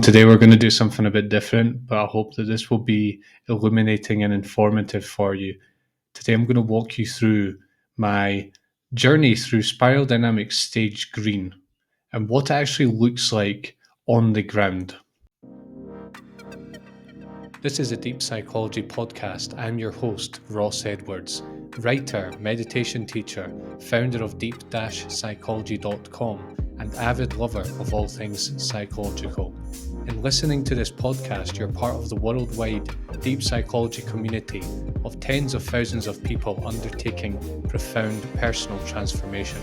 Today we're going to do something a bit different, but I hope that this will be illuminating and informative for you. Today I'm going to walk you through my journey through Spiral Dynamics Stage Green and what it actually looks like on the ground. This is a Deep Psychology podcast. I'm your host, Ross Edwards, writer, meditation teacher, founder of deep-psychology.com, and avid lover of all things psychological. In listening to this podcast, you're part of the worldwide deep psychology community of tens of thousands of people undertaking profound personal transformation.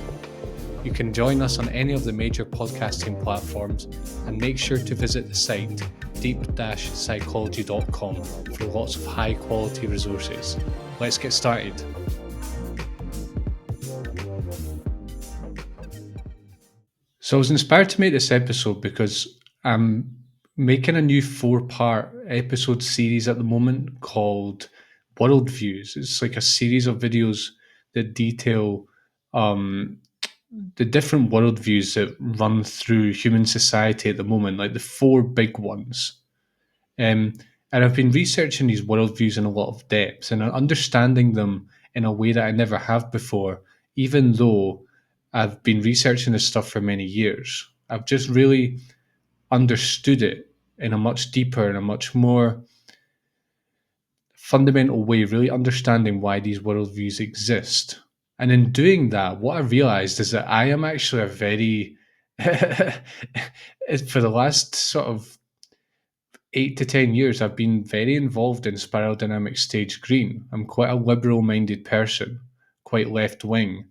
You can join us on any of the major podcasting platforms and make sure to visit the site deep-psychology.com for lots of high quality resources. Let's get started. So I was inspired to make this episode because I'm making a new 4-part episode series at the moment called Worldviews. It's like a series of videos that detail the different worldviews that run through human society at the moment, like the 4 big ones. And I've been researching these worldviews in a lot of depth and understanding them in a way that I never have before, even though I've been researching this stuff for many years. I've just really understood it in a much deeper and a much more fundamental way, really understanding why these worldviews exist. And in doing that, what I realized is that I am actually a very, for the last sort of 8 to 10 years, I've been very involved in spiral dynamics stage green. I'm quite a liberal minded person, quite left wing.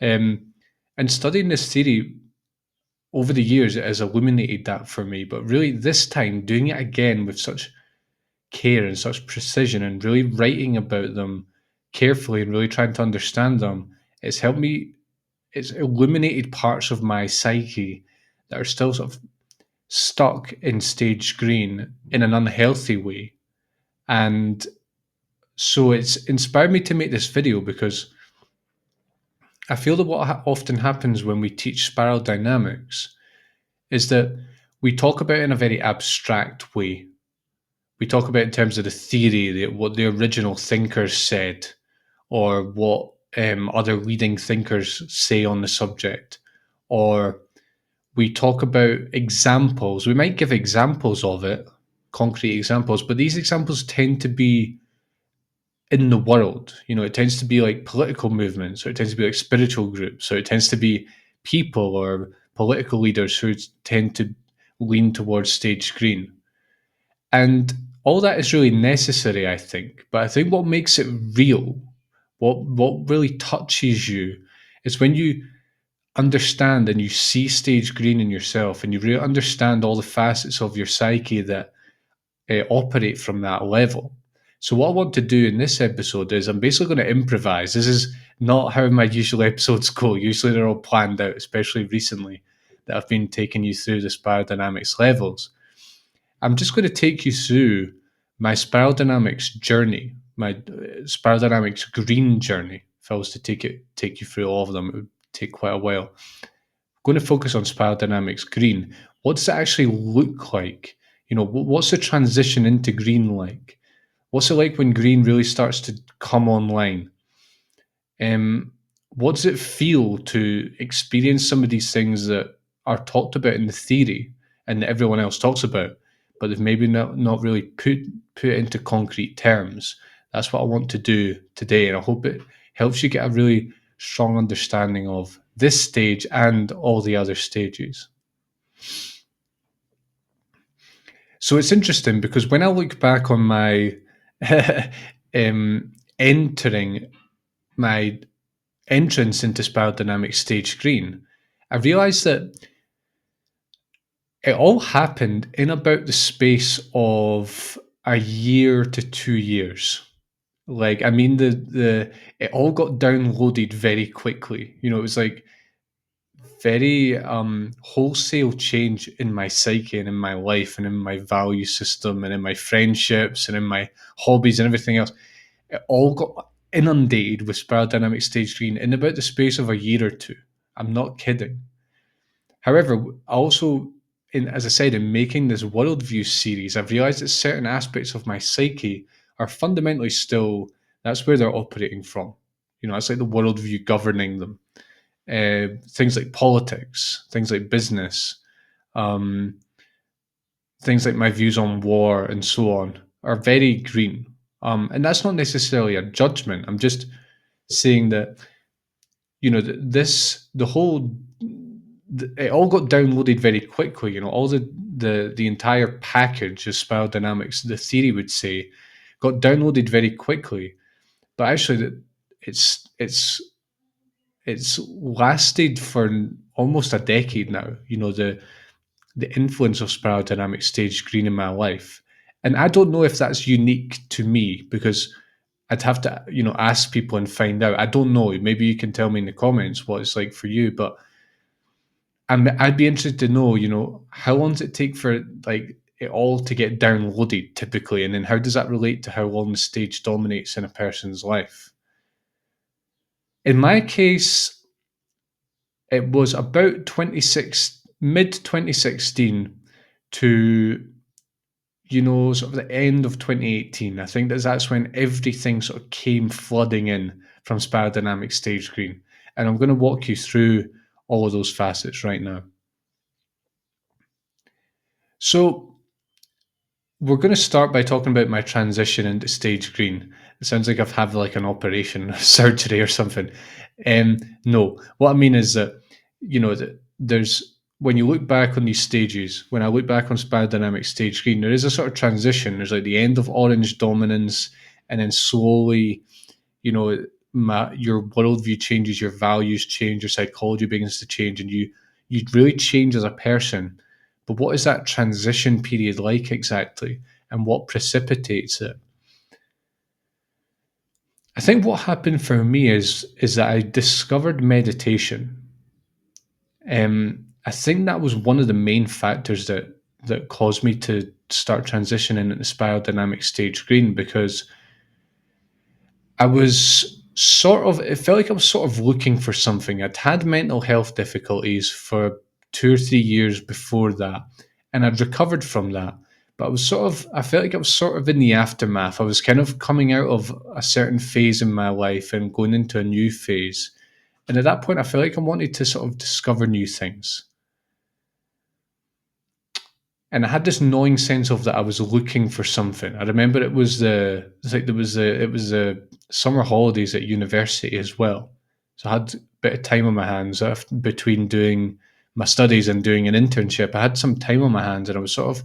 And studying this theory over the years, it has illuminated that for me. But really, this time, doing it again with such care and such precision and really writing about them carefully and really trying to understand them, it's helped me, it's illuminated parts of my psyche that are still sort of stuck in stage green in an unhealthy way. And so it's inspired me to make this video because I feel that what often happens when we teach spiral dynamics is that we talk about it in a very abstract way. We talk about it in terms of the theory, what the original thinkers said, or what other leading thinkers say on the subject, or we talk about examples. We might give examples of it, concrete examples, but these examples tend to be in the world. It tends to be like political movements, or it tends to be like spiritual groups, or it tends to be people or political leaders who tend to lean towards stage green. And all that is really necessary, I think. But I think what makes it real, what really touches you, is when you understand and you see stage green in yourself and you really understand all the facets of your psyche that operate from that level. So what I want to do in this episode is I'm basically going to improvise. This is not how my usual episodes go. Usually they're all planned out, especially recently that I've been taking you through the spiral dynamics levels. I'm just going to take you through my spiral dynamics journey, my spiral dynamics green journey. If I was to take you through all of them, it would take quite a while. I'm going to focus on spiral dynamics green. What does it actually look like? What's the transition into green like? What's it like when green really starts to come online? What does it feel to experience some of these things that are talked about in the theory and that everyone else talks about, but they've maybe not really put into concrete terms? That's what I want to do today, and I hope it helps you get a really strong understanding of this stage and all the other stages. So it's interesting because when I look back on my entering my entrance into spiral dynamics stage green, I realized that it all happened in about the space of a year to 2 years. Like, I mean, the it all got downloaded very quickly. It was like very wholesale change in my psyche and in my life and in my value system and in my friendships and in my hobbies and everything else. It all got inundated with spiral dynamic stage green in about the space of a year or two. I'm not kidding. However, I also as I said, in making this worldview series, I've realized that certain aspects of my psyche are fundamentally still, that's where they're operating from. It's like the worldview governing them. Things like politics, things like business, um, things like my views on war and so on are very green. And that's not necessarily a judgment. I'm just saying that, the whole, it all got downloaded very quickly. All the entire package of spiral dynamics, the theory would say, got downloaded very quickly. But actually, it's lasted for almost a decade now. The influence of spiral dynamics stage green in my life. And I don't know if that's unique to me, because I'd have to, ask people and find out. I don't know. Maybe you can tell me in the comments what it's like for you, but I'd be interested to know, how long does it take for like it all to get downloaded typically, and then how does that relate to how long the stage dominates in a person's life? In my case, it was about mid 2016 to, sort of the end of 2018. I think that's when everything sort of came flooding in from Spiral Dynamics Stage Green. And I'm going to walk you through all of those facets right now. So we're going to start by talking about my transition into Stage Green. It sounds like I've had like an operation, surgery or something. No, what I mean is that, that there's, when you look back on these stages, when I look back on Spiral Dynamics Stage Green, there is a sort of transition. There's like the end of orange dominance, and then slowly, you know, your worldview changes, your values change, your psychology begins to change, and you really change as a person. But what is that transition period like exactly, and what precipitates it? I think what happened for me is that I discovered meditation. I think that was one of the main factors that caused me to start transitioning into spiral dynamic stage green, because I was sort of, it felt like I was sort of looking for something. I'd had mental health difficulties for 2 or 3 years before that, and I'd recovered from that. But I felt like I was sort of in the aftermath. I was kind of coming out of a certain phase in my life and going into a new phase. And at that point, I felt like I wanted to sort of discover new things. And I had this gnawing sense of that I was looking for something. I remember it was the summer holidays at university as well, so I had a bit of time on my hands between doing my studies and doing an internship. I had some time on my hands, and I was sort of,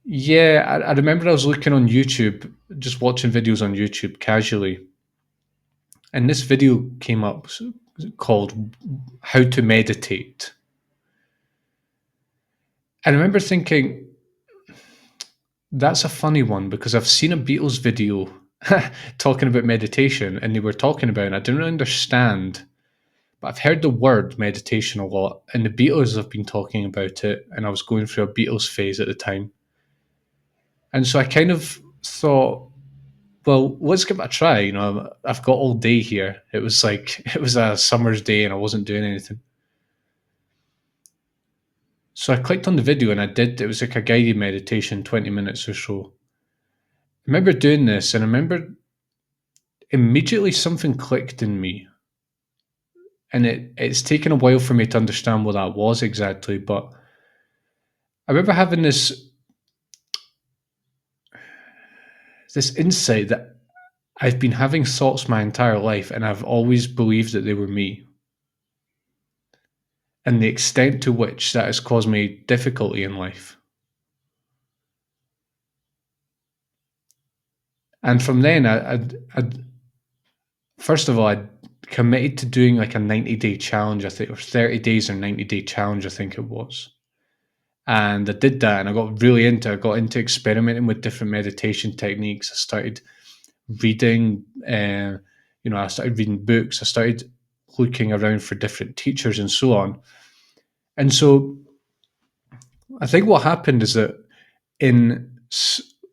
yeah. I remember I was looking on YouTube, just watching videos on YouTube casually, and this video came up called "How to Meditate." I remember thinking, that's a funny one, because I've seen a Beatles video talking about meditation, and they were talking about it, and I didn't really understand, but I've heard the word meditation a lot, and the Beatles have been talking about it, and I was going through a Beatles phase at the time. And so I kind of thought, well, let's give it a try. I've got all day here. It was like, it was a summer's day and I wasn't doing anything. So I clicked on the video and it was like a guided meditation, 20 minutes or so. I remember doing this, and I remember immediately something clicked in me, and it's taken a while for me to understand what that was exactly. But I remember having this insight that I've been having thoughts my entire life, and I've always believed that they were me, and the extent to which that has caused me difficulty in life. And from then, I'd first of all, I committed to doing like a 90-day challenge, I think, or 30 days or 90-day challenge, I think it was. And I did that, and I got into experimenting with different meditation techniques. I started reading, I started reading books. I started looking around for different teachers and so on. And so I think what happened is that in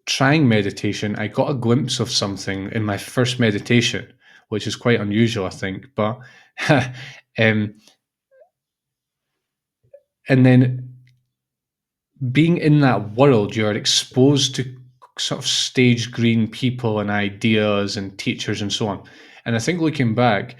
trying meditation, I got a glimpse of something in my first meditation, which is quite unusual, I think. But um, And then being in that world, you're exposed to sort of stage green people and ideas and teachers and so on. And I think looking back,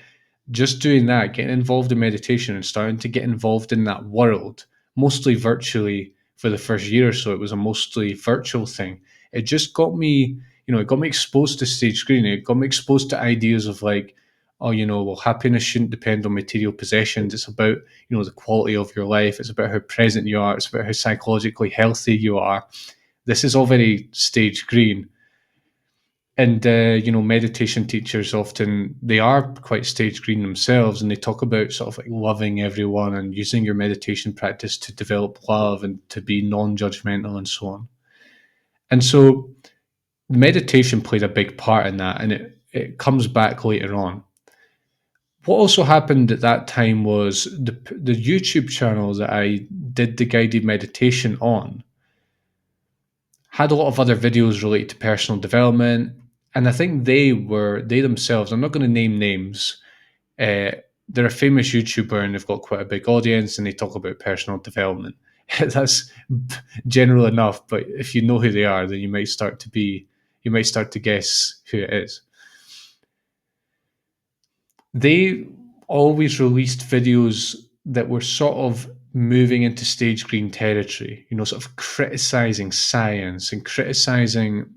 just doing that, getting involved in meditation and starting to get involved in that world, mostly virtually for the first year or so, it was a mostly virtual thing. It just got me, it got me exposed to stage green. It got me exposed to ideas of like, oh, well, happiness shouldn't depend on material possessions. It's about, the quality of your life. It's about how present you are. It's about how psychologically healthy you are. This is all very stage green. And meditation teachers often, they are quite stage green themselves, and they talk about sort of like loving everyone and using your meditation practice to develop love and to be non-judgmental and so on. And so meditation played a big part in that, and it comes back later on. What also happened at that time was the YouTube channel that I did the guided meditation on had a lot of other videos related to personal development, and I think they themselves. I'm not going to name names. Uh, they're a famous YouTuber and they've got quite a big audience, and they talk about personal development. That's general enough, but if you know who they are, then you might start to guess who it is. They always released videos that were sort of moving into stage green territory, sort of criticizing science and criticizing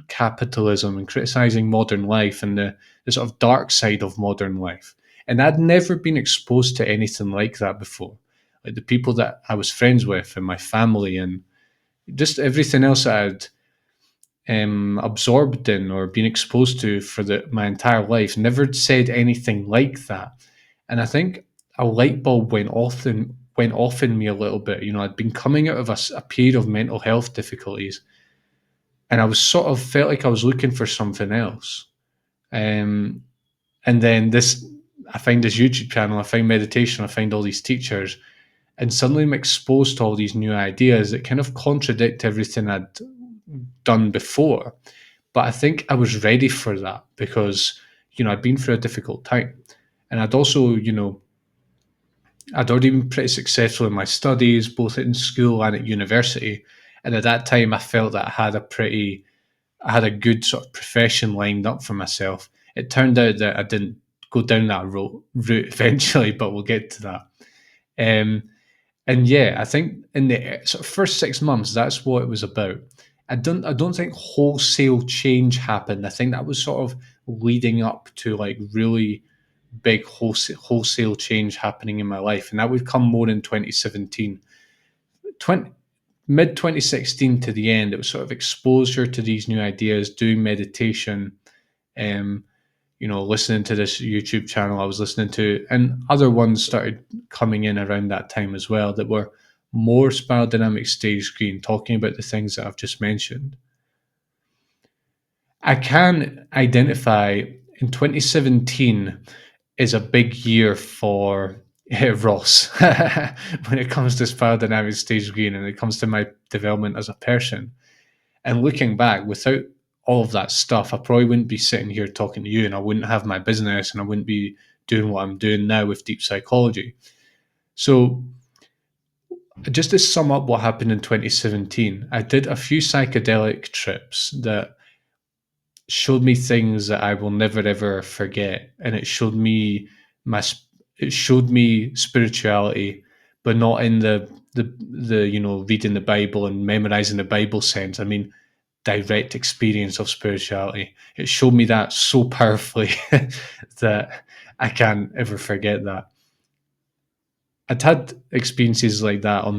capitalism and criticizing modern life and the sort of dark side of modern life. And I'd never been exposed to anything like that before. Like the people that I was friends with and my family and just everything else that I'd absorbed in or been exposed to for my entire life never said anything like that. And I think a light bulb went off in me a little bit. I'd been coming out of a period of mental health difficulties, and I was sort of felt like I was looking for something else. Um, and then I find this YouTube channel, I find meditation, I find all these teachers, and suddenly I'm exposed to all these new ideas that kind of contradict everything I'd done before. But I think I was ready for that because, I'd been through a difficult time. And I'd also, I'd already been pretty successful in my studies, both in school and at university. And at that time, I felt that I had a good sort of profession lined up for myself. It turned out that I didn't go down that route eventually, but we'll get to that. Um, and yeah, I think in the sort of first 6 months, that's what it was about. I don't think wholesale change happened. I think that was sort of leading up to like really big wholesale change happening in my life, and that would come more in 2017, 20, mid 2016 to the end. It was sort of exposure to these new ideas, doing meditation, um, listening to this YouTube channel I was listening to, and other ones started coming in around that time as well that were more spiral dynamic stage green, talking about the things that I've just mentioned. I can identify in 2017 is a big year for Ross when it comes to spiral dynamic stage green and it comes to my development as a person. And looking back, without all of that stuff, I probably wouldn't be sitting here talking to you, and I wouldn't have my business, and I wouldn't be doing what I'm doing now with deep psychology. So, just to sum up what happened in 2017, I did a few psychedelic trips that showed me things that I will never ever forget, and my it showed me spirituality, but not in the reading the Bible and memorizing the Bible sense. I mean direct experience of spirituality. It showed me that so powerfully that I can't ever forget that. I'd had experiences like that I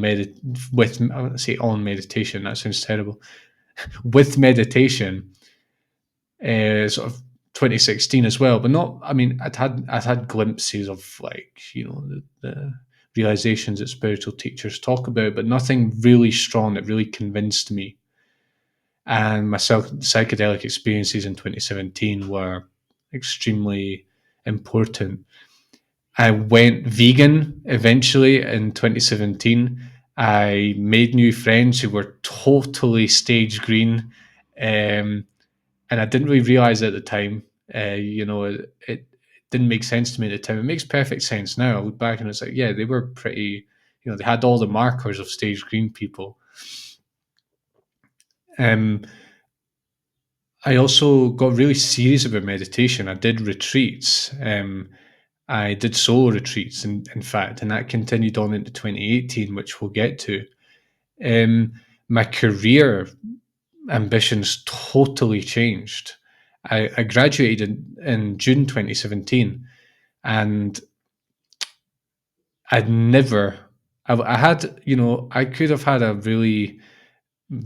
wouldn't say on meditation. That sounds terrible. With meditation, sort of 2016 as well, but not. I mean, I'd had glimpses of like the realizations that spiritual teachers talk about, but nothing really strong that really convinced me. And my psychedelic experiences in 2017 were extremely important. I went vegan eventually in 2017. I made new friends who were totally stage green, um, and I didn't really realize at the time. It didn't make sense to me at the time. It makes perfect sense now. I look back and it's like, yeah, they were pretty They had all the markers of stage green people. Um, I also got really serious about meditation. I did retreats. I did solo retreats, in fact, and that continued on into 2018, which we'll get to. Um, my career ambitions totally changed. I graduated in June 2017, and I'd never, I had, I could have had a really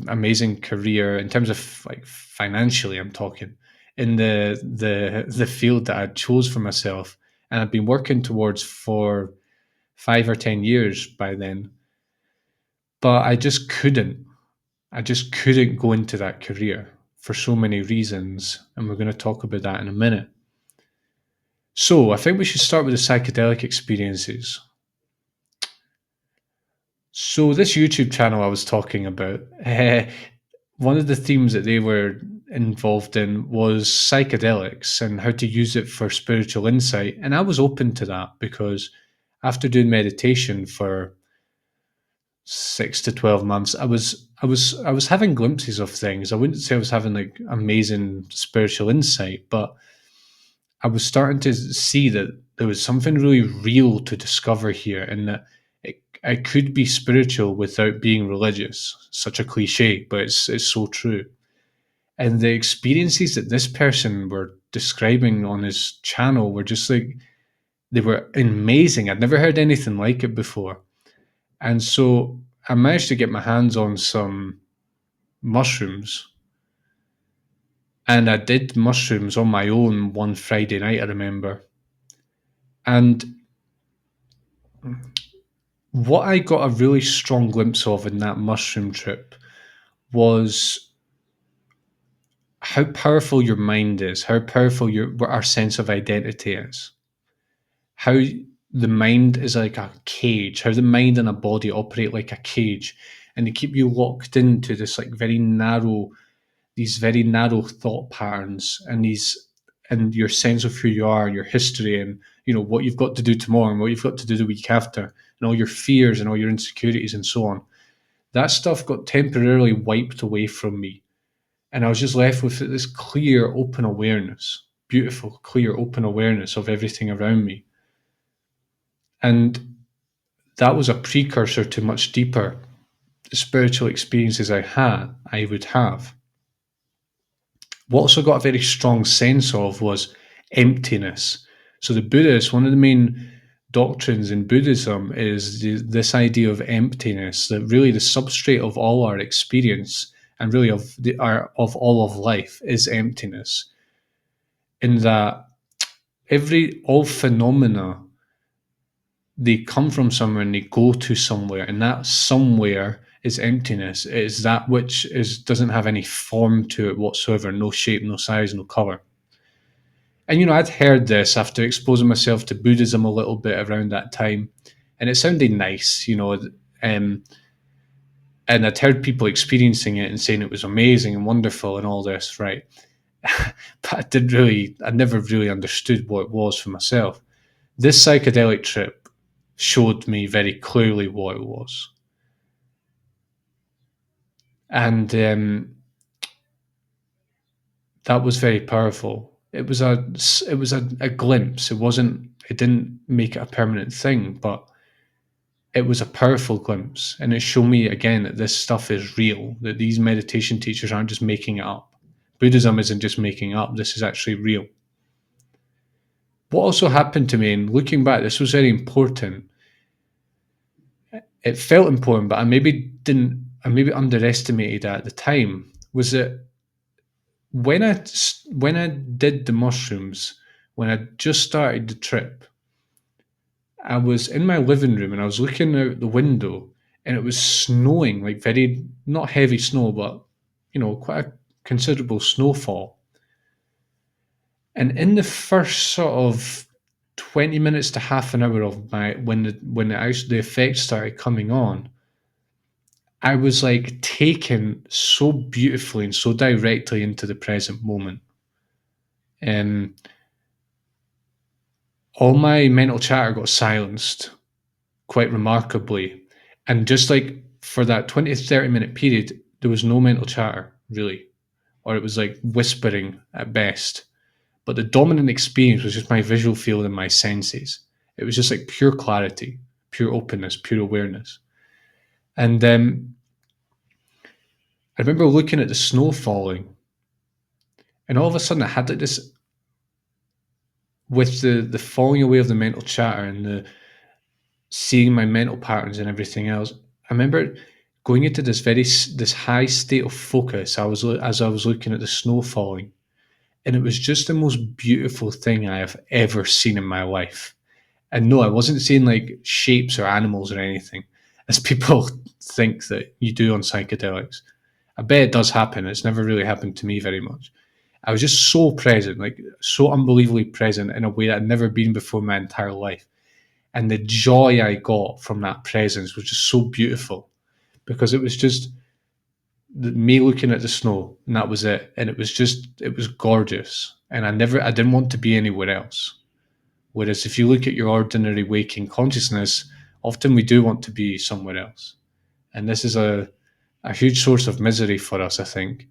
amazing career in terms of like financially, I'm talking, in the field that I chose for myself, and I've been working towards for 5 or 10 years by then. But I just couldn't go into that career for so many reasons, and we're going to talk about that in a minute. So I think we should start with the psychedelic experiences. So this YouTube channel I was talking about, one of the themes that they were involved in was psychedelics and how to use it for spiritual insight. And I was open to that because after doing meditation for 6 to 12 months, I was having glimpses of things. I wouldn't say I was having like amazing spiritual insight, but I was starting to see that there was something really real to discover here, and that I could be spiritual without being religious. Such a cliche, but it's so true. And the experiences that this person were describing on his channel were just like, they were amazing. I'd never heard anything like it before. And so I managed to get my hands on some mushrooms, and I did mushrooms on my own one Friday night, I remember. And what I got a really strong glimpse of in that mushroom trip was how powerful your mind is, how powerful our sense of identity is, how the mind is like a cage, how the mind and a body operate like a cage, and they keep you locked into this like these very narrow thought patterns, and your sense of who you are, your history, and what you've got to do tomorrow and what you've got to do the week after, and all your fears and all your insecurities and so on. That stuff got temporarily wiped away from me, and I was just left with this clear, open awareness, beautiful, clear, open awareness of everything around me. And that was a precursor to much deeper spiritual experiences I would have. What also got a very strong sense of was emptiness. So the Buddhists, one of the main doctrines in Buddhism is this idea of emptiness, that really the substrate of all our experience and really of all of life is emptiness. In that all phenomena, they come from somewhere and they go to somewhere, and that somewhere is emptiness. It is that which doesn't have any form to it whatsoever, no shape, no size, no color. And I'd heard this after exposing myself to Buddhism a little bit around that time, and it sounded nice, and I'd heard people experiencing it and saying it was amazing and wonderful and all this, right? But I never really understood what it was for myself. This psychedelic trip showed me very clearly what it was. And that was very powerful. It was a glimpse. It didn't make it a permanent thing, but it was a powerful glimpse, and it showed me again that this stuff is real, that these meditation teachers aren't just making it up. Buddhism isn't just making up, this is actually real. What also happened to me, and looking back, this was very important. It felt important, but I maybe underestimated it at the time, was that when I did the mushrooms, when I just started the trip, I was in my living room and I was looking out the window, and it was snowing, like very, not heavy snow, but quite a considerable snowfall. And in the first sort of 20 minutes to half an hour of my the effects started coming on, I was like taken so beautifully and so directly into the present moment. All my mental chatter got silenced quite remarkably. And just like for that 20 to 30 minute period, there was no mental chatter, really, or it was like whispering at best. But the dominant experience was just my visual field and my senses. It was just like pure clarity, pure openness, pure awareness. And I remember looking at the snow falling, and all of a sudden I had like this, with the falling away of the mental chatter and the seeing my mental patterns and everything else. I remember going into this high state of focus. As I was looking at the snow falling, and it was just the most beautiful thing I have ever seen in my life. And no, I wasn't seeing like shapes or animals or anything, as people think that you do on psychedelics. I bet it does happen. It's never really happened to me very much. I was just so present, like so unbelievably present in a way that I'd never been before in my entire life. And the joy I got from that presence was just so beautiful, because it was just me looking at the snow, and that was it. And it was gorgeous. And I didn't want to be anywhere else. Whereas if you look at your ordinary waking consciousness, often we do want to be somewhere else. And this is a huge source of misery for us, I think.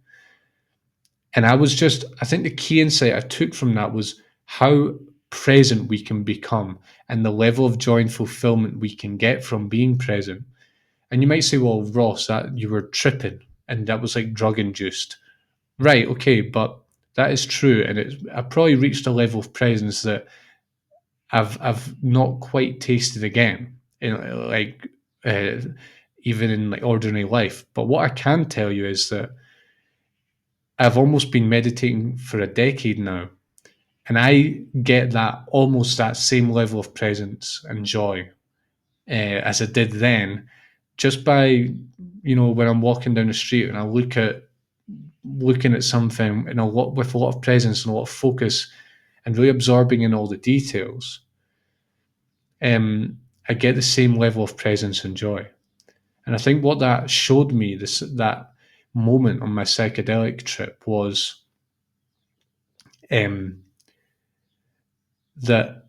And I think the key insight I took from that was how present we can become and the level of joy and fulfillment we can get from being present. And you might say, well, Ross, that you were tripping and that was like drug induced. Right, okay, but that is true. And I probably reached a level of presence that I've not quite tasted again, like uh, even in like ordinary life. But what I can tell you is that I've almost been meditating for a decade now, and I get that almost that same level of presence and joy as I did then, just by when I'm walking down the street and I looking at something in a lot with a lot of presence and a lot of focus and really absorbing in all the details. I get the same level of presence and joy. And I think what that showed me, that moment on my psychedelic trip, was um, that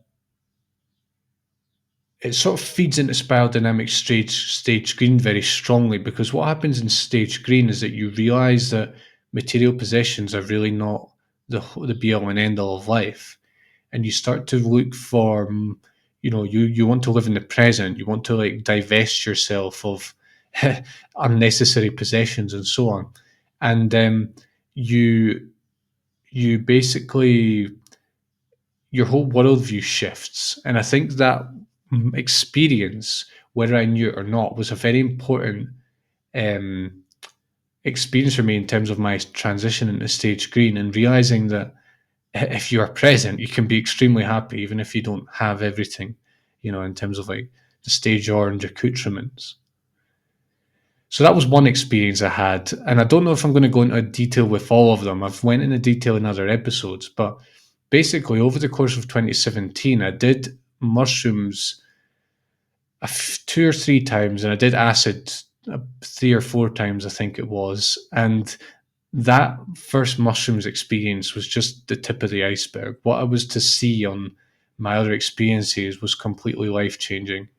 it sort of feeds into spiral dynamic stage green very strongly, because what happens in stage green is that you realize that material possessions are really not the be all and end all of life, and you start to look for you want to live in the present. You want to like divest yourself of unnecessary possessions and so on, and you you basically your whole worldview shifts. And I think that experience, whether I knew it or not, was a very important um, experience for me in terms of my transition into stage green, and realizing that if you are present, you can be extremely happy, even if you don't have everything, in terms of like the stage orange accoutrements. So that was one experience I had, and I don't know if I'm going to go into detail with all of them. I've went into detail in other episodes, but basically over the course of 2017, I did mushrooms two or three times, and I did acid three or four times, I think it was. And that first mushrooms experience was just the tip of the iceberg. What I was to see on my other experiences was completely life changing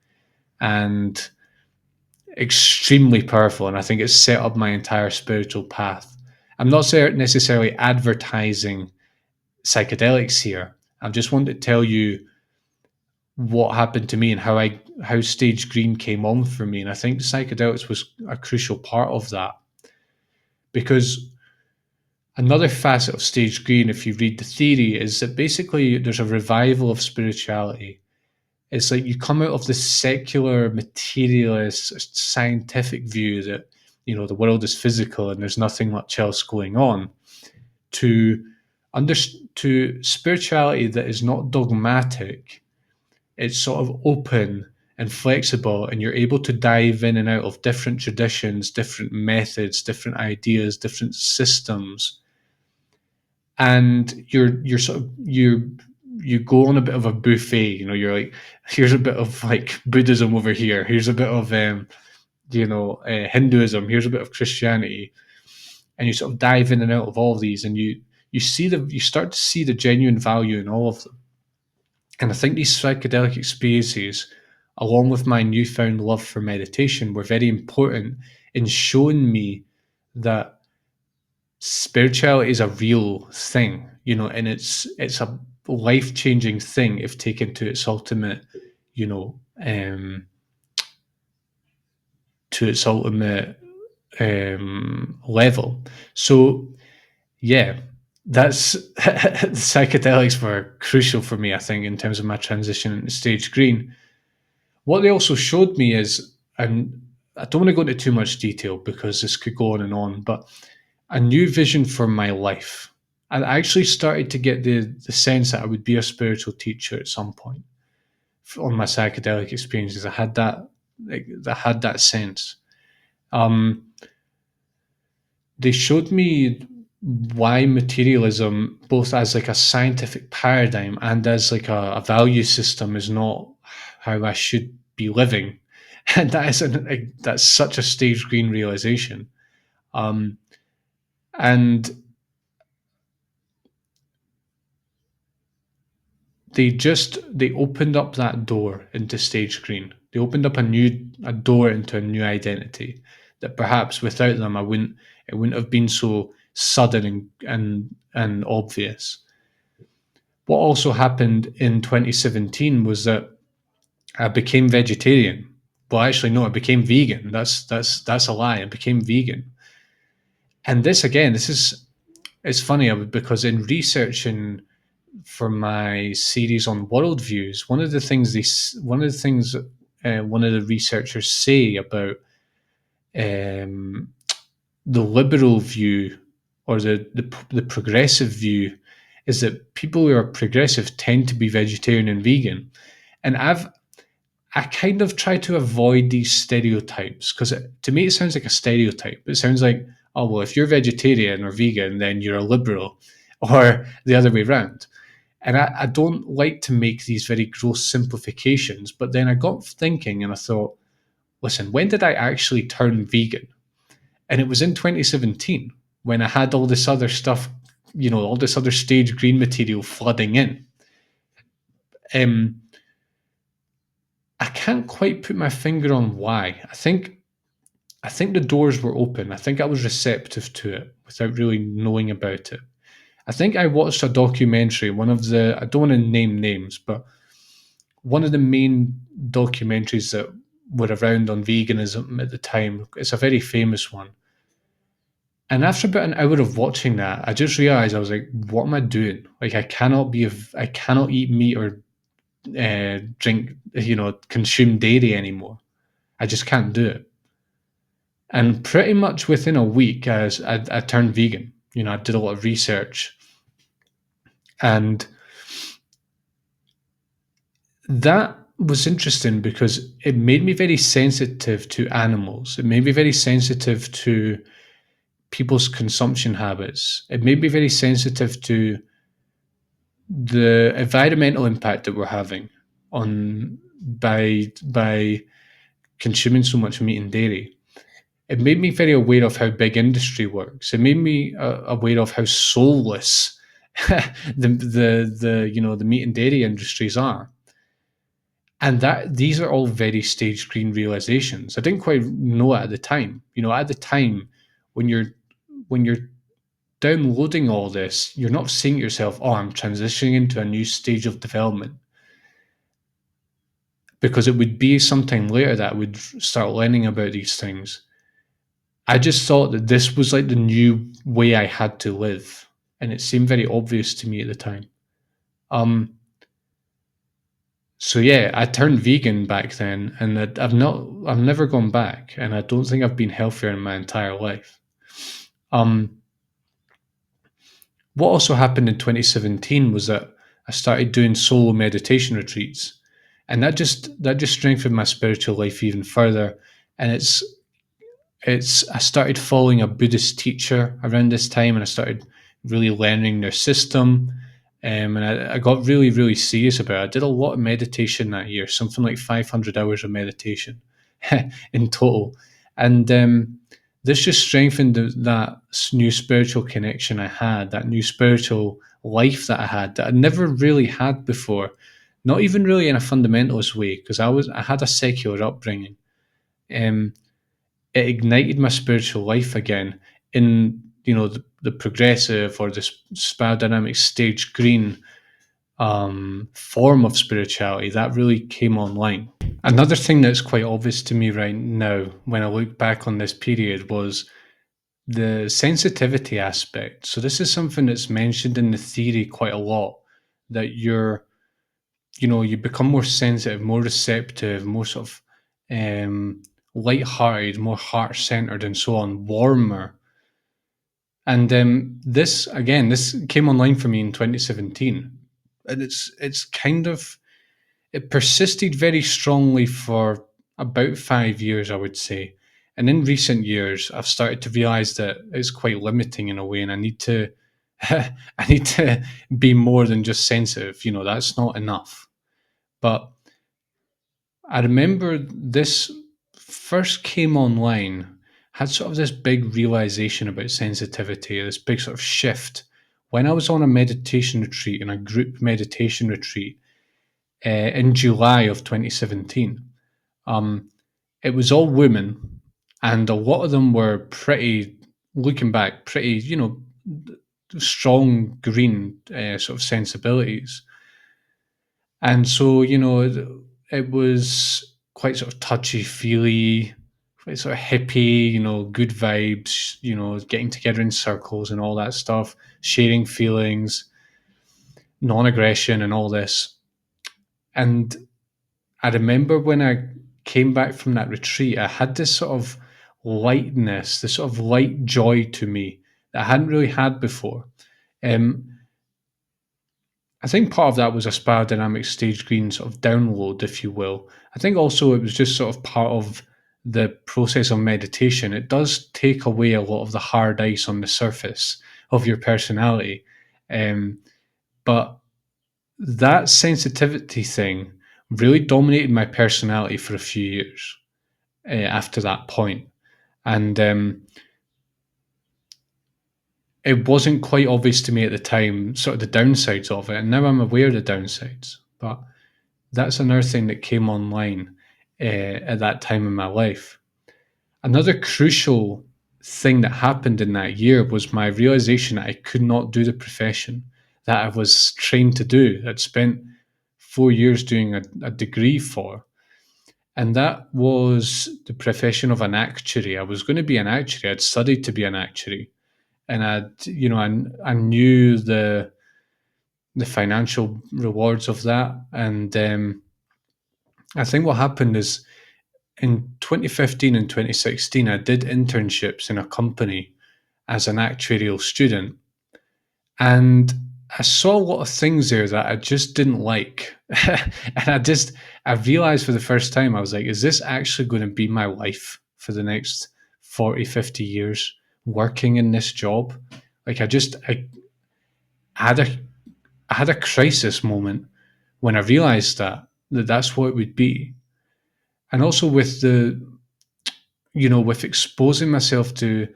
and extremely powerful. And I think it's set up my entire spiritual path. I'm not necessarily advertising psychedelics here. I just want to tell you what happened to me and how stage green came on for me. And I think psychedelics was a crucial part of that, because another facet of stage green, if you read the theory, is that basically there's a revival of spirituality. It's like you come out of this secular, materialist, scientific view that the world is physical and there's nothing much else going on, to under to spirituality that is not dogmatic. It's sort of open and flexible, and you're able to dive in and out of different traditions, different methods, different ideas, different systems, and you're sort of you go on a bit of a buffet. You're like, here's a bit of like Buddhism over here, here's a bit of Hinduism, here's a bit of Christianity, and you sort of dive in and out of all of these, and you start to see the genuine value in all of them. And I think these psychedelic experiences along with my newfound love for meditation, were very important in showing me that spirituality is a real thing, and it's a life changing thing if taken to its ultimate, you know, um, to its ultimate level. So yeah, that's psychedelics were crucial for me, I think, in terms of my transition into stage green. What they also showed me is, and I don't want to go into too much detail because this could go on and on, but a new vision for my life. And I actually started to get the sense that I would be a spiritual teacher at some point on my psychedelic experiences. I had that sense. Um, they showed me why materialism, both as like a scientific paradigm and as like a value system, is not how I should be living. And that's such a stage green realization. Um, and they opened up that door into stage green. They opened up a door into a new identity that perhaps without them it wouldn't have been so sudden and obvious. What also happened in 2017 was that I became vegetarian. Well, actually, no, I became vegan. That's a lie. I became vegan. And this again, this is it's funny because in researching for my series on worldviews, one of the researchers say about um, the liberal view or the progressive view is that people who are progressive tend to be vegetarian and vegan. And I kind of try to avoid these stereotypes because to me it sounds like a stereotype. It sounds like, oh well, if you're vegetarian or vegan, then you're a liberal, or the other way around. And I don't like to make these very gross simplifications. But then I got thinking and I thought, listen, when did I actually turn vegan? And it was in 2017 when I had all this other stuff, all this other stage green material flooding in. Um, I can't quite put my finger on why. I think the doors were open. I think I was receptive to it without really knowing about it. I think I watched a documentary, I don't want to name names, but one of the main documentaries that were around on veganism at the time. It's a very famous one. And after about an hour of watching that, I just realized I was like, what am I doing? Like, I cannot eat meat or drink, consume dairy anymore. I just can't do it. And pretty much within a week, I turned vegan. I did a lot of research, and that was interesting because it made me very sensitive to animals. It made me very sensitive to people's consumption habits. It made me very sensitive to the environmental impact that we're having on by consuming so much meat and dairy. It made me very aware of how big industry works. It made me aware of how soulless the meat and dairy industries are, and that these are all very stage green realizations. I didn't quite know it at the time. At the time when you're downloading all this, you're not saying to yourself, "Oh, I'm transitioning into a new stage of development," because it would be sometime later that I would start learning about these things. I just thought that this was like the new way I had to live, and it seemed very obvious to me at the time. Um, so yeah, I turned vegan back then, and I've never gone back, and I don't think I've been healthier in my entire life. Um, what also happened in 2017 was that I started doing solo meditation retreats, and that just strengthened my spiritual life even further. And it's I started following a Buddhist teacher around this time, and I started really learning their system. And I got really, really serious about it. I did a lot of meditation that year, something like 500 hours of meditation in total. And this just strengthened that new spiritual connection I had, that new spiritual life that I had that I never really had before. not even really in a fundamentalist way, because I had a secular upbringing. Um, it ignited my spiritual life again in the progressive or the spiral dynamic stage green form of spirituality that really came online. Another thing that's quite obvious to me right now when I look back on this period was the sensitivity aspect. So this is something that's mentioned in the theory quite a lot, that you become more sensitive, more receptive, more sort of light-hearted, more heart-centered, and so on, warmer. And this came online for me in 2017, and it's kind of it persisted very strongly for about 5 years, I would say. And in recent years, I've started to realize that it's quite limiting in a way, and I need to I need to be more than just sensitive. That's not enough. But I remember this first came online, had sort of this big realization about sensitivity, this big sort of shift when I was on a meditation retreat, in a group meditation retreat in July of 2017. Um, it was all women, and a lot of them were pretty, looking back, pretty, strong green sort of sensibilities. And so, it was quite sort of touchy feely, quite sort of hippie, good vibes, getting together in circles and all that stuff, sharing feelings, non aggression, and all this. And I remember when I came back from that retreat, I had this sort of lightness, this sort of light joy to me that I hadn't really had before. Um, I think part of that was a Spiral Dynamics Stage Green sort of download, if you will. I think also it was just sort of part of the process of meditation. It does take away a lot of the hard ice on the surface of your personality. Um, but that sensitivity thing really dominated my personality for a few years after that point. And it wasn't quite obvious to me at the time, sort of the downsides of it. And now I'm aware of the downsides. But that's another thing that came online at that time in my life. Another crucial thing that happened in that year was my realization that I could not do the profession that I was trained to do. I'd spent 4 years doing a degree for, and that was the profession of an actuary. I was going to be an actuary. I'd studied to be an actuary, and I knew the financial rewards of that. And I think what happened is in 2015 and 2016, I did internships in a company as an actuarial student, and I saw a lot of things there that I just didn't like. And I realized for the first time, I was like, is this actually going to be my life for the next 40, 50 years working in this job? Like I had a I had a crisis moment when I realized that that's what it would be. And also with with exposing myself to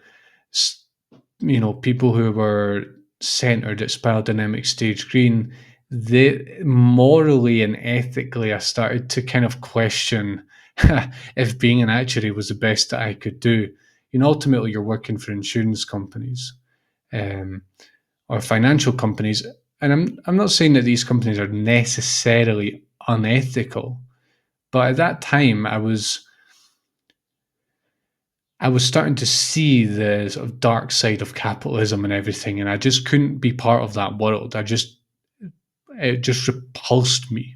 people who were centered at spiral dynamic stage green, they morally and ethically I started to kind of question if being an actuary was the best that I could do. Ultimately you're working for insurance companies um, or financial companies, and I'm not saying that these companies are necessarily unethical, but at that time I was starting to see the sort of dark side of capitalism and everything, and I just couldn't be part of that world. It just repulsed me,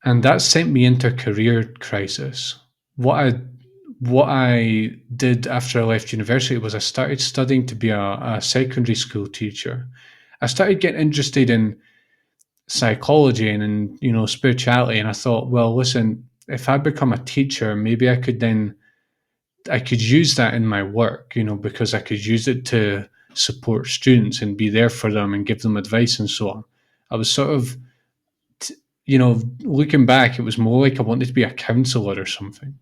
and that sent me into a career crisis. What I did after I left university was I started studying to be a secondary school teacher. I started getting interested in psychology and in spirituality, and I thought, well, listen, if I become a teacher, maybe I could use that in my work, because I could use it to support students and be there for them and give them advice and so on. I was sort of, looking back, it was more like I wanted to be a counselor or something.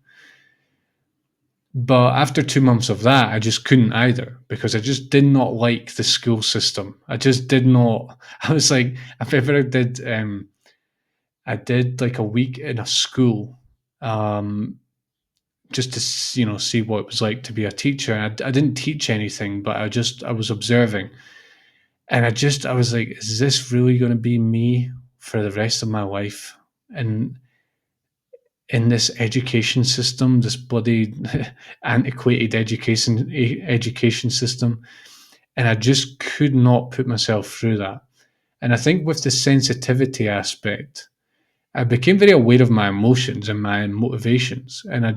But after 2 months of that, I just couldn't either because I just did not like the school system. I just did not. I was like, if ever I did like a week in a school, um, just to see what it was like to be a teacher. I didn't teach anything, but I was observing, and I was like, is this really going to be me for the rest of my life? And in this education system, this bloody antiquated education system, and I just could not put myself through that. And I think with the sensitivity aspect, I became very aware of my emotions and my motivations, and I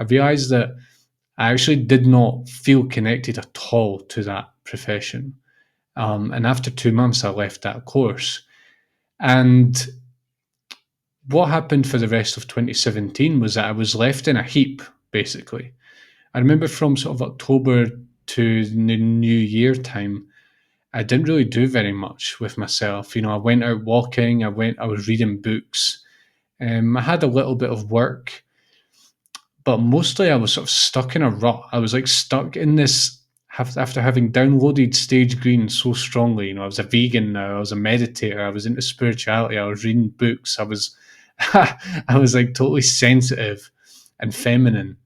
realized that I actually did not feel connected at all to that profession. And after 2 months, I left that course. And what happened for the rest of 2017 was that I was left in a heap, basically. I remember from sort of October to the new year time, I didn't really do very much with myself. I went out walking, I was reading books. I had a little bit of work, but mostly I was sort of stuck in a rut. I was like stuck in this after having downloaded Stage Green so strongly. I was a vegan now, I was a meditator, I was into spirituality, I was reading books, I was I was like totally sensitive and feminine.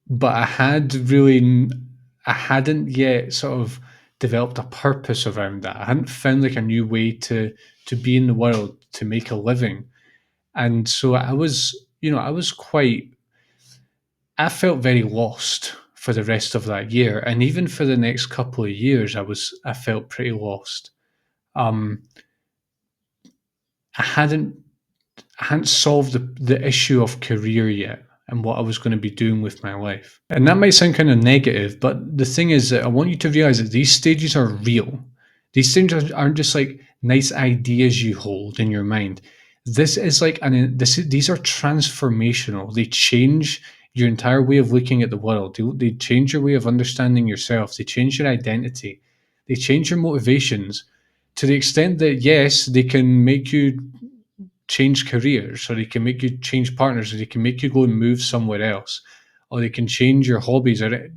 But I hadn't yet sort of developed a purpose around that. I hadn't found like a new way to be in the world, to make a living. And so I was quite I felt very lost for the rest of that year, and even for the next couple of years, I felt pretty lost. Um, I hadn't I hadn't solved the issue of career yet and what I was going to be doing with my life. And that might sound kind of negative, but the thing is that I want you to realize that these stages are real. These things aren't just like nice ideas you hold in your mind. This is like these are transformational. They change your entire way of looking at the world. They change your way of understanding yourself. They change your identity. They change your motivations to the extent that yes, they can make you change careers, or they can make you change partners, or they can make you go and move somewhere else, or they can change your hobbies, or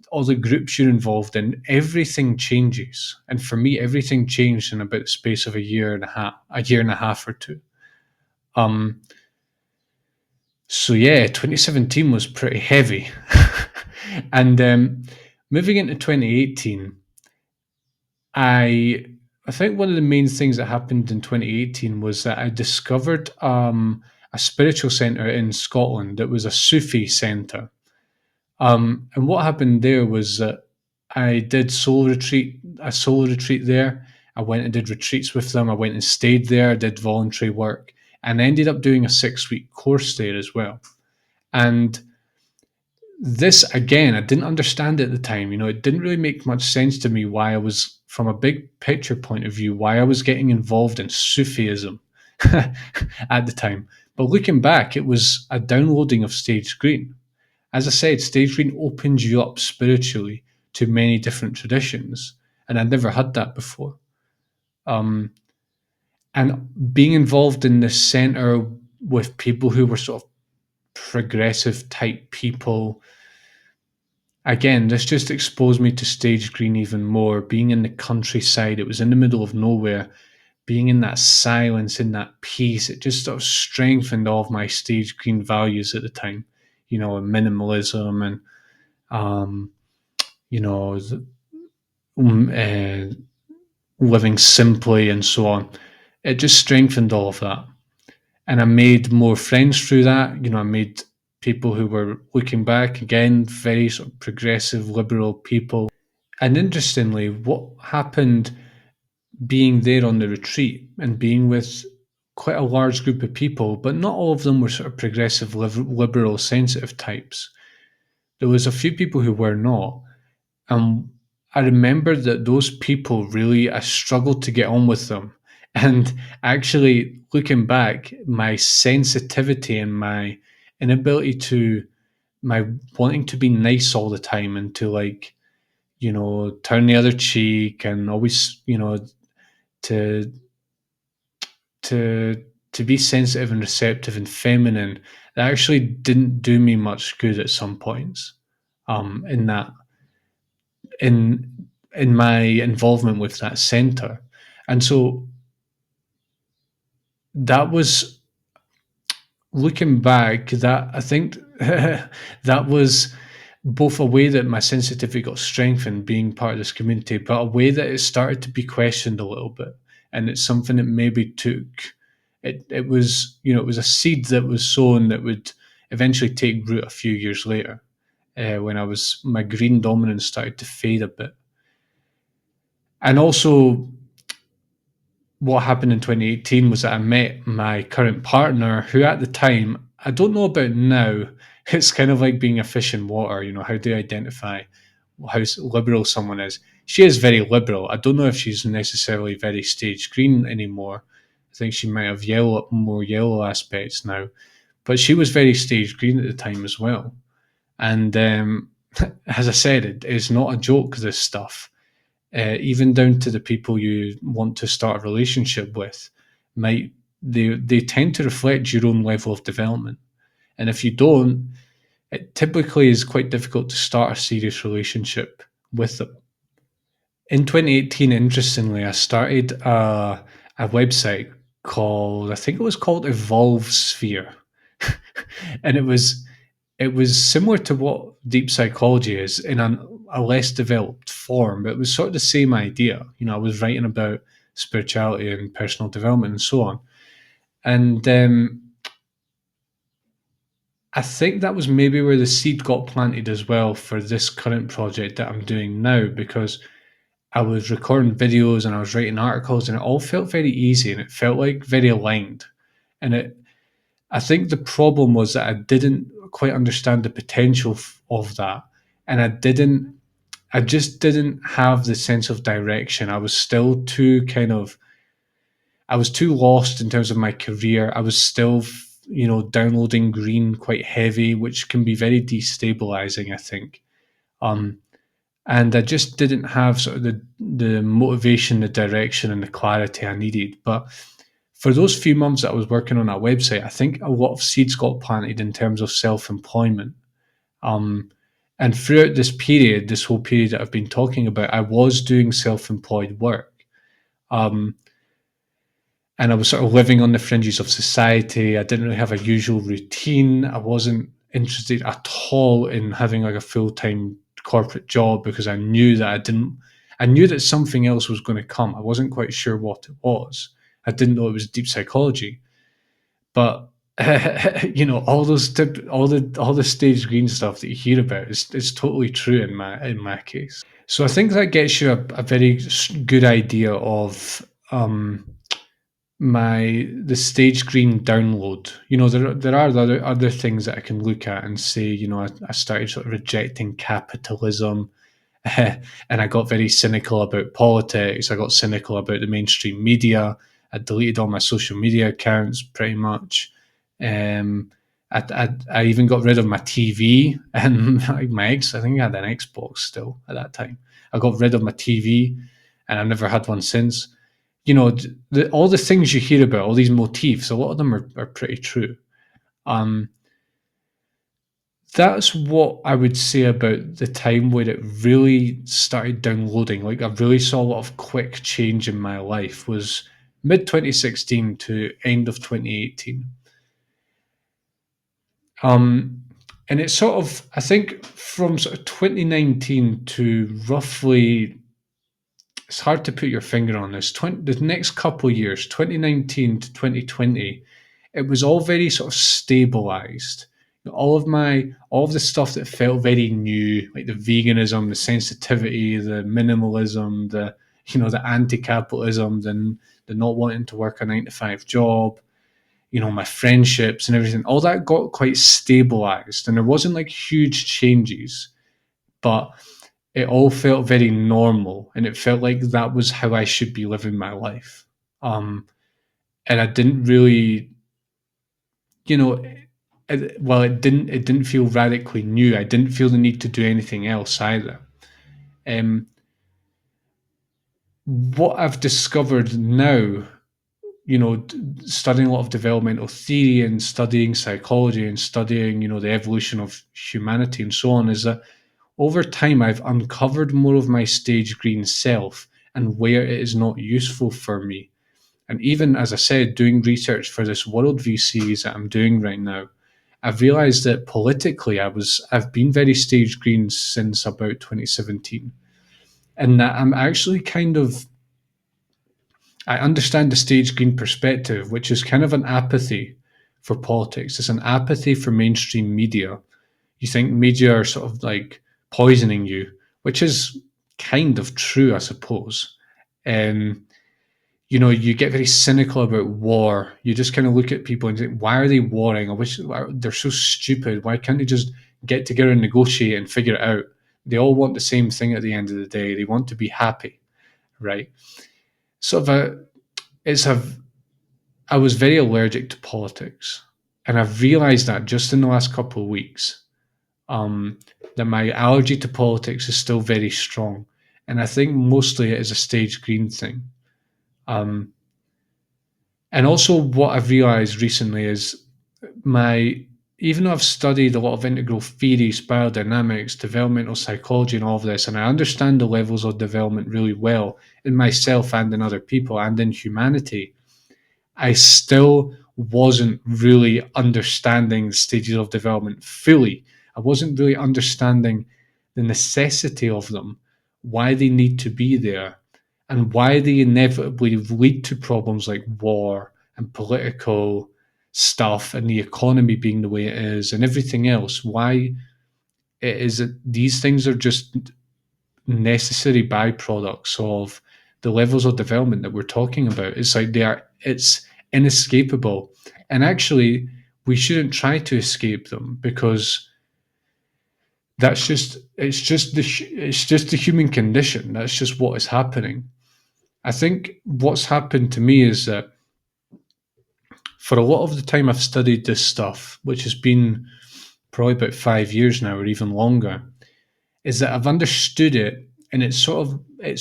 all the groups you're involved in. Everything changes, and for me, everything changed in about the space of a year and a half or two. Um, so yeah, 2017 was pretty heavy, and moving into 2018, I I think one of the main things that happened in 2018 was that I discovered a spiritual center in Scotland that was a Sufi center. And what happened there was that I did a solo retreat there. I went and did retreats with them. I went and stayed there, did voluntary work, and I ended up doing a 6 week course there as well. And this again, I didn't understand at the time. It didn't really make much sense to me why I was, from a big picture point of view, why I was getting involved in Sufism at the time. But looking back, it was a downloading of Stage Green. As I said, Stage Green opens you up spiritually to many different traditions, and I'd never had that before. Um, and being involved in this center with people who were sort of progressive type people, again, this just exposed me to Stage Green even more. Being in the countryside, it was in the middle of nowhere. Being in that silence, in that peace, it just sort of strengthened all of my Stage Green values at the time. And minimalism and um, you know, um, uh, living simply and so on. It just strengthened all of that, and I made more friends through that. I made people who were, looking back again, very sort of progressive, liberal people. And interestingly, what happened being there on the retreat and being with quite a large group of people, but not all of them were sort of progressive, liberal, sensitive types. There was a few people who were not. And I remember that those people really, I struggled to get on with them. And actually, looking back, my sensitivity and my inability to, my wanting to be nice all the time and to turn the other cheek and always, to to to be sensitive and receptive and feminine, that actually didn't do me much good at some points. In that in my involvement with that center, and so that was, looking back, that I think that was both a way that my sensitivity got strengthened being part of this community, but a way that it started to be questioned a little bit. And it's something that maybe took it was, it was a seed that was sown that would eventually take root a few years later, when I was my green dominance started to fade a bit. And also, what happened in 2018 was that I met my current partner, who at the time, I don't know about now. It's kind of like being a fish in water. How do you identify how liberal someone is? She is very liberal. I don't know if she's necessarily very stage green anymore. I think she might have more yellow aspects now, but she was very stage green at the time as well. And as I said, it's not a joke, this stuff. Even down to the people you want to start a relationship with, might they tend to reflect your own level of development. And if you don't, it typically is quite difficult to start a serious relationship with them. In 2018, interestingly, I started a website called, I think it was called Evolve Sphere. And it was similar to what deep psychology is in a less developed form, but it was sort of the same idea. I was writing about spirituality and personal development and so on. And I think that was maybe where the seed got planted as well for this current project that I'm doing now, because I was recording videos and I was writing articles, and it all felt very easy and it felt like very aligned. And I think the problem was that I didn't quite understand the potential of that. And I just didn't have the sense of direction. I was too lost in terms of my career. I was still, downloading green quite heavy, which can be very destabilizing, I think. Um, and I just didn't have sort of the motivation, the direction, and the clarity I needed. But for those few months that I was working on that website, I think a lot of seeds got planted in terms of self-employment. Um, and throughout this whole period that I've been talking about, I was doing self-employed work. Um, and I was sort of living on the fringes of society. I didn't really have a usual routine. I wasn't interested at all in having like a full-time corporate job, because I knew that something else was going to come. I wasn't quite sure what it was. I didn't know it was deep psychology, but all the stage green stuff that you hear about is totally true in my case. So I think that gets you a very good idea of the stage green download. There are other things that I can look at and say, I started sort of rejecting capitalism. And I got very cynical about politics. I got cynical about the mainstream media. I deleted all my social media accounts pretty much. Um, I even got rid of my TV and I think I had an Xbox still at that time. I got rid of my TV, and I've never had one since. All the things you hear about, all these motifs, a lot of them are pretty true. Um, that's what I would say about the time where it really started downloading. Like, I really saw a lot of quick change in my life was mid 2016 to end of 2018. And it's sort of, I think, from sort of 2019 to roughly, it's hard to put your finger on this, the next couple of years, 2019 to 2020, it was all very sort of stabilized. All of the stuff that felt very new, like the veganism, the sensitivity, the minimalism, the anti-capitalism, the not wanting to work a 9 to 5 job, my friendships and everything, all that got quite stabilized, and there wasn't like huge changes, but it all felt very normal, and it felt like that was how I should be living my life. And I didn't really, you know, it didn't feel radically new. I didn't feel the need to do anything else either. Um, what I've discovered now studying a lot of developmental theory and studying psychology and studying, the evolution of humanity and so on, is that over time I've uncovered more of my stage green self and where it is not useful for me. And even as I said, doing research for this worldview series that I'm doing right now, I've realized that politically I've been very stage green since about 2017. And that I'm actually kind of I understand the stage green perspective, which is kind of an apathy for politics. It's an apathy for mainstream media. You think media are sort of like poisoning you, which is kind of true, I suppose. Um, you get very cynical about war. You just kind of look at people and think, why are they warring? I wish they're so stupid. Why can't they just get together and negotiate and figure it out? They all want the same thing at the end of the day. They want to be happy, right? Sort of it's a I was very allergic to politics, and I've realized that just in the last couple of weeks, um, that my allergy to politics is still very strong, and I think mostly it is a stage green thing. Um, and also, what I've realized recently is my even though I've studied a lot of integral theory, spiral dynamics, developmental psychology, and all of this, and I understand the levels of development really well in myself and in other people and in humanity, I still wasn't really understanding the stages of development fully. I wasn't really understanding the necessity of them, why they need to be there, and why they inevitably lead to problems like war and political stuff and the economy being the way it is and everything else. Why it is that these things are just necessary byproducts of the levels of development that we're talking about. It's like it's inescapable. And actually, we shouldn't try to escape them because it's just the human condition. That's just what is happening. I think what's happened to me is that for a lot of the time I've studied this stuff, which has been probably about 5 years now or even longer, is that I've understood it and it's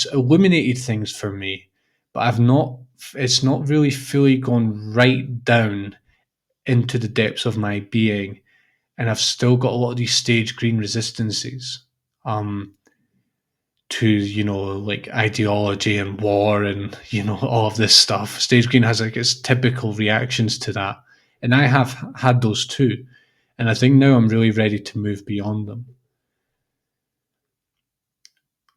illuminated things for me, but it's not really fully gone right down into the depths of my being. And I've still got a lot of these stage green resistances um, to, like ideology and war and, all of this stuff. Stage green has like its typical reactions to that. And I have had those too. And I think now I'm really ready to move beyond them.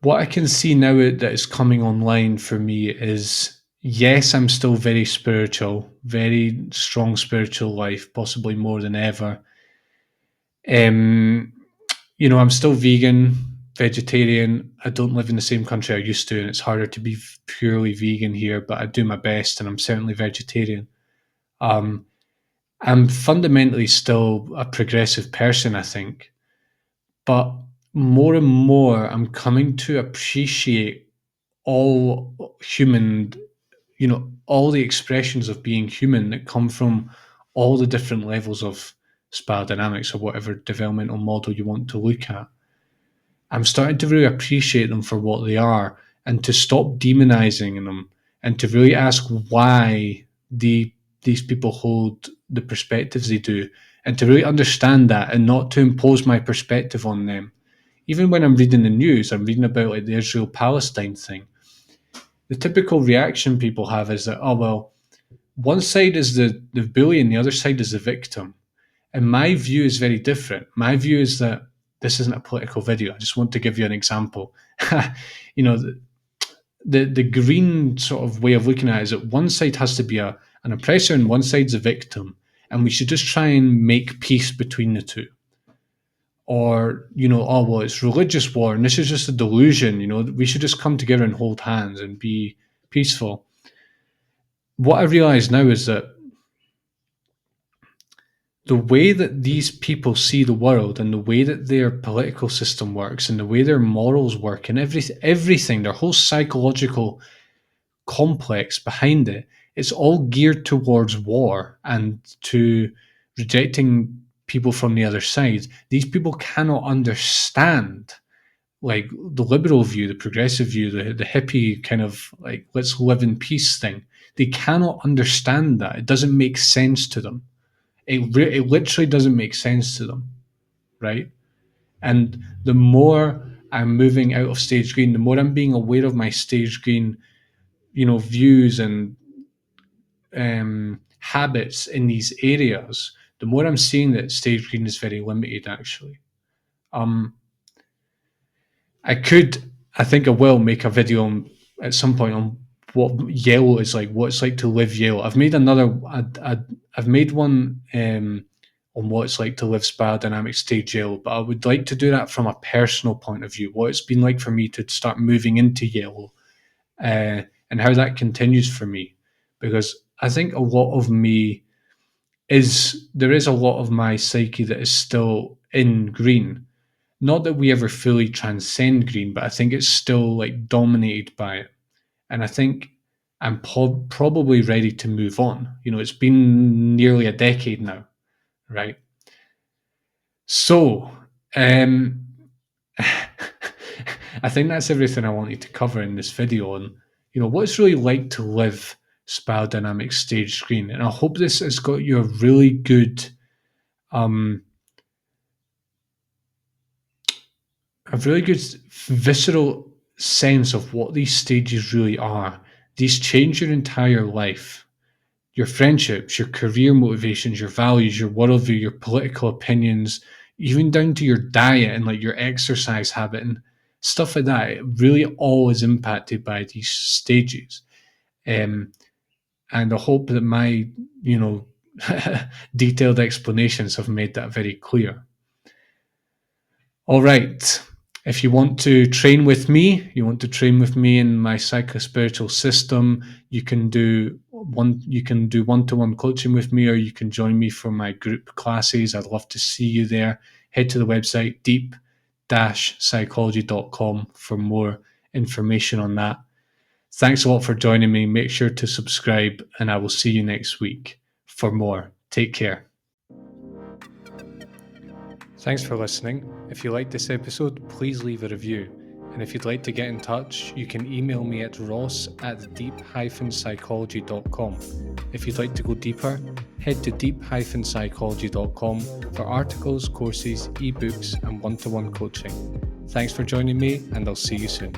What I can see now that is coming online for me is yes, I'm still very spiritual, very strong spiritual life, possibly more than ever. Um, I'm still vegan, vegetarian. I don't live in the same country I used to, and it's harder to be purely vegan here, but I do my best, and I'm certainly vegetarian. Um, I'm fundamentally still a progressive person, I think, but more and more I'm coming to appreciate all human, all the expressions of being human that come from all the different levels of spiral dynamics or whatever developmental model you want to look at. I'm starting to really appreciate them for what they are and to stop demonizing them and to really ask why these people hold the perspectives they do and to really understand that and not to impose my perspective on them. Even when I'm reading the news, I'm reading about like the Israel Palestine thing. The typical reaction people have is that, oh, well, one side is the bully and the other side is the victim. And my view is very different. My view is that this isn't a political video. I just want to give you an example. The, the green sort of way of looking at it is that one side has to be an oppressor and one side's a victim. And we should just try and make peace between the two. Or, oh, well, it's religious war and this is just a delusion. We should just come together and hold hands and be peaceful. What I realize now is that the way that these people see the world and the way that their political system works and the way their morals work and everything, their whole psychological complex behind it, it's all geared towards war and to rejecting people from the other side. These people cannot understand like the liberal view, the progressive view, the hippie kind of like let's live in peace thing. They cannot understand that. It doesn't make sense to them. It literally doesn't make sense to them, right? And the more I'm moving out of stage green, the more I'm being aware of my stage green, views and habits in these areas, the more I'm seeing that stage green is very limited. Actually, um, I think I will make a video at some point on what yellow is like, what it's like to live yellow. I've made one on what it's like to live spiral dynamic stage yellow, but I would like to do that from a personal point of view, what it's been like for me to start moving into yellow, and how that continues for me. Because I think a lot of me there is a lot of my psyche that is still in green. Not that we ever fully transcend green, but I think it's still like dominated by it. And I think I'm probably ready to move on. It's been nearly a decade now, right? So, um, I think that's everything I wanted to cover in this video on, what it's really like to live spiral dynamic stage green. And I hope this has got you um, a really good visceral sense of what these stages really are. These change your entire life, your friendships, your career motivations, your values, your worldview, your political opinions, even down to your diet and like your exercise habit and stuff like that. It really all is impacted by these stages. Um, and I hope that my, you know, detailed explanations have made that very clear. All right. If you want to train with me, in my psychospiritual system, you can do one-to-one coaching with me, or you can join me for my group classes. I'd love to see you there. Head to the website deep-psychology.com for more information on that. Thanks a lot for joining me. Make sure to subscribe, and I will see you next week for more. Take care. Thanks for listening. If you liked this episode, please leave a review. And if you'd like to get in touch, you can email me at ross@deep-psychology.com. If you'd like to go deeper, head to deep-psychology.com for articles, courses, ebooks, and one-to-one coaching. Thanks for joining me, and I'll see you soon.